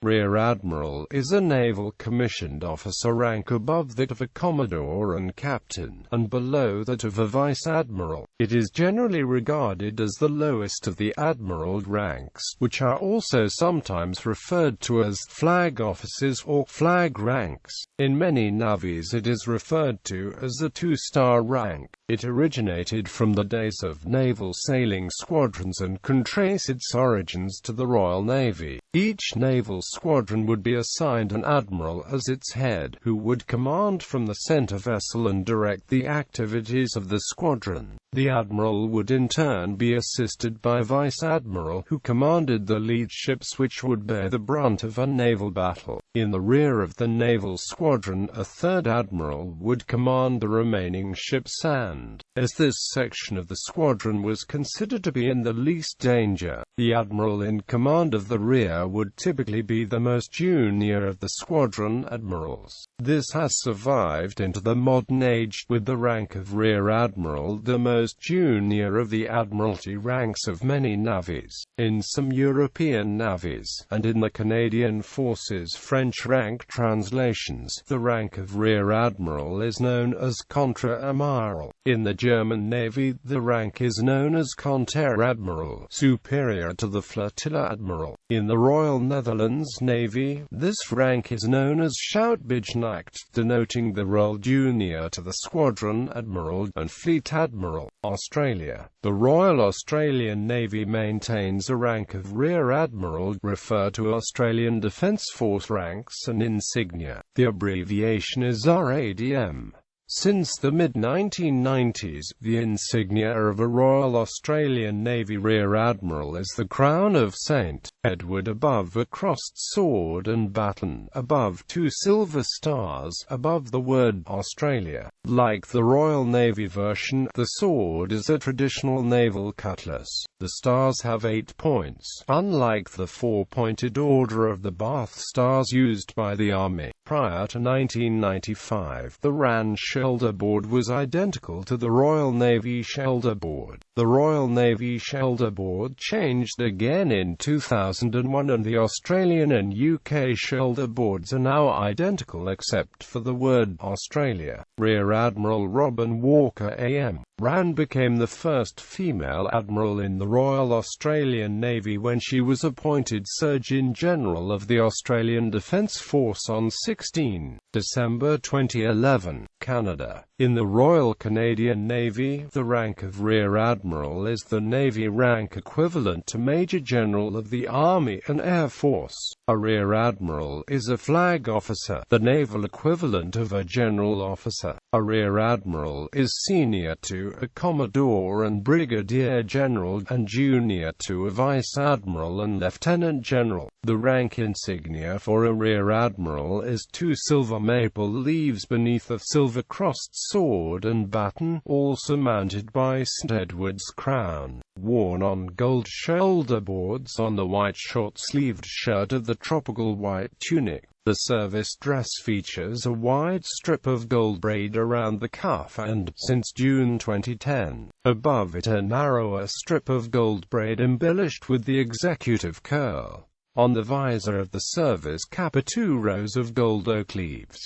Rear admiral is a naval commissioned officer rank above that of a commodore and captain, and below that of a vice admiral. It is generally regarded as the lowest of the admiral ranks, which are also sometimes referred to as flag officers or flag ranks. In many navies it is referred to as the two-star rank. It originated from the days of naval sailing squadrons and can trace its origins to the Royal Navy. Each naval squadron would be assigned an admiral as its head, who would command from the center vessel and direct the activities of the squadron. The admiral would in turn be assisted by a vice admiral, who commanded the lead ships which would bear the brunt of a naval battle. In the rear of the naval squadron, a third admiral would command the remaining ships and, as this section of the squadron was considered to be in the least danger, the admiral in command of the rear would typically be the most junior of the squadron admirals. This has survived into the modern age, with the rank of rear admiral the most junior of the admiralty ranks of many navies. In some European navies, and in the Canadian Forces French rank translations, the rank of rear admiral is known as contre-amiral. In the German Navy, the rank is known as Konteradmiral, superior to the flotilla admiral. In the Royal Netherlands Navy, this rank is known as Schoutbijnacht, denoting the role junior to the squadron admiral and fleet admiral. Australia. The Royal Australian Navy maintains a rank of Rear Admiral, referred to Australian Defence Force ranks and insignia. The abbreviation is RADM. Since the mid-1990s, the insignia of a Royal Australian Navy Rear Admiral is the Crown of St. Edward above a crossed sword and baton, above two silver stars, above the word Australia. Like the Royal Navy version, the sword is a traditional naval cutlass. The stars have 8 points, unlike the 4-pointed Order of the Bath stars used by the Army. Prior to 1995, the RAN shoulder board was identical to the Royal Navy shoulder board. The Royal Navy shoulder board changed again in 2001, and the Australian and UK shoulder boards are now identical except for the word Australia. Rear Admiral Robin Walker AM. RAN became the first female admiral in the Royal Australian Navy when she was appointed Surgeon General of the Australian Defence Force on 16 December 2011. Canada. In the Royal Canadian Navy, the rank of Rear Admiral is the Navy rank equivalent to Major General of the Army and Air Force. A Rear Admiral is a flag officer, the naval equivalent of a general officer. A Rear Admiral is senior to a Commodore and Brigadier General, and junior to a Vice Admiral and Lieutenant General. The rank insignia for a Rear Admiral is 2 silver maple leaves beneath a silver-crossed sword and baton, also mounted by St. Edward's crown, worn on gold shoulder boards on the white short-sleeved shirt of the tropical white tunic. The service dress features a wide strip of gold braid around the cuff and, since June 2010, above it a narrower strip of gold braid embellished with the executive curl. On the visor of the service cap are 2 rows of gold oak leaves.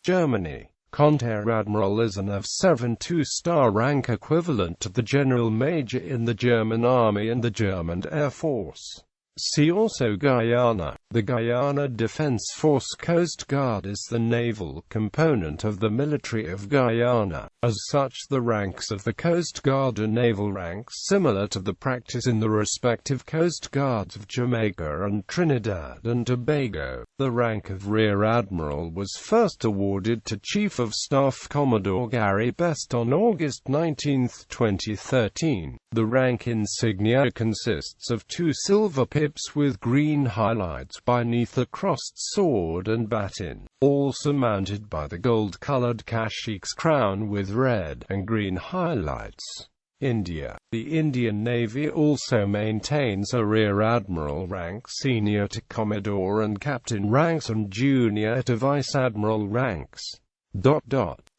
Germany. Konteradmiral is an F7 2-star rank equivalent to the General Major in the German Army and the German Air Force. See also Guyana. The Guyana Defence Force Coast Guard is the naval component of the military of Guyana. As such, the ranks of the Coast Guard are naval ranks similar to the practice in the respective Coast Guards of Jamaica and Trinidad and Tobago. The rank of Rear Admiral was first awarded to Chief of Staff Commodore Gary Best on August 19, 2013. The rank insignia consists of 2 silver pips with green highlights beneath a crossed sword and baton, also mounted by the gold-colored Kashik's crown with red and green highlights. India. The Indian Navy also maintains a Rear Admiral rank senior to Commodore and Captain ranks and junior to Vice Admiral ranks.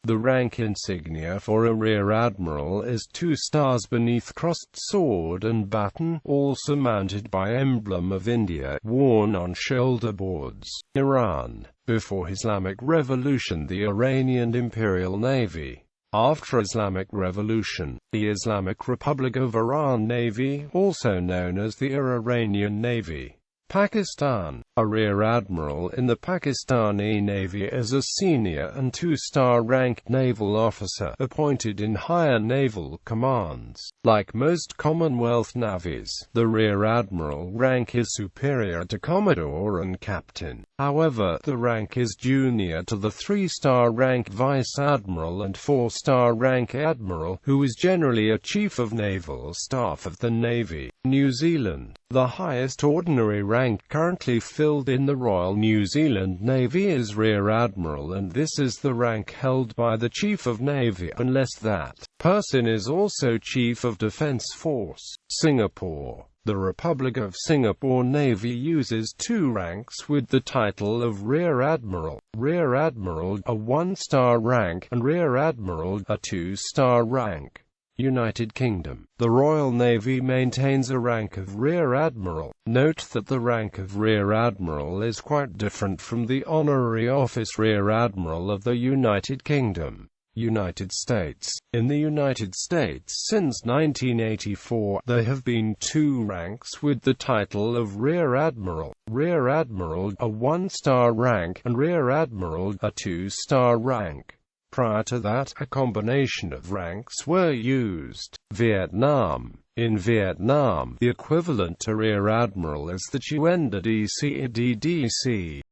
The rank insignia for a rear admiral is 2 stars beneath crossed sword and baton, also mounted by emblem of India, worn on shoulder boards. Iran. Before Islamic Revolution, the Iranian Imperial Navy. After Islamic Revolution, the Islamic Republic of Iran Navy, also known as the Iranian Navy. Pakistan. A rear admiral in the Pakistani Navy is a senior and 2-star ranked naval officer, appointed in higher naval commands. Like most Commonwealth navies, the rear admiral rank is superior to commodore and captain. However, the rank is junior to the 3-star rank vice admiral and 4-star rank admiral, who is generally a chief of naval staff of the Navy. New Zealand. The highest ordinary rank currently filled in the Royal New Zealand Navy is Rear Admiral, and this is the rank held by the Chief of Navy, unless that person is also Chief of Defence Force. Singapore. The Republic of Singapore Navy uses 2 ranks with the title of Rear Admiral, a 1-star rank, and Rear Admiral, a 2-star rank. United Kingdom. The Royal Navy maintains a rank of Rear Admiral. Note that the rank of Rear Admiral is quite different from the honorary office Rear Admiral of the United Kingdom. United States. In the United States since 1984, there have been 2 ranks with the title of Rear Admiral, a 1-star rank, and Rear Admiral, a 2-star rank. Prior to that, a combination of ranks were used. Vietnam. In Vietnam, the equivalent to Rear Admiral is the Chuenda DC.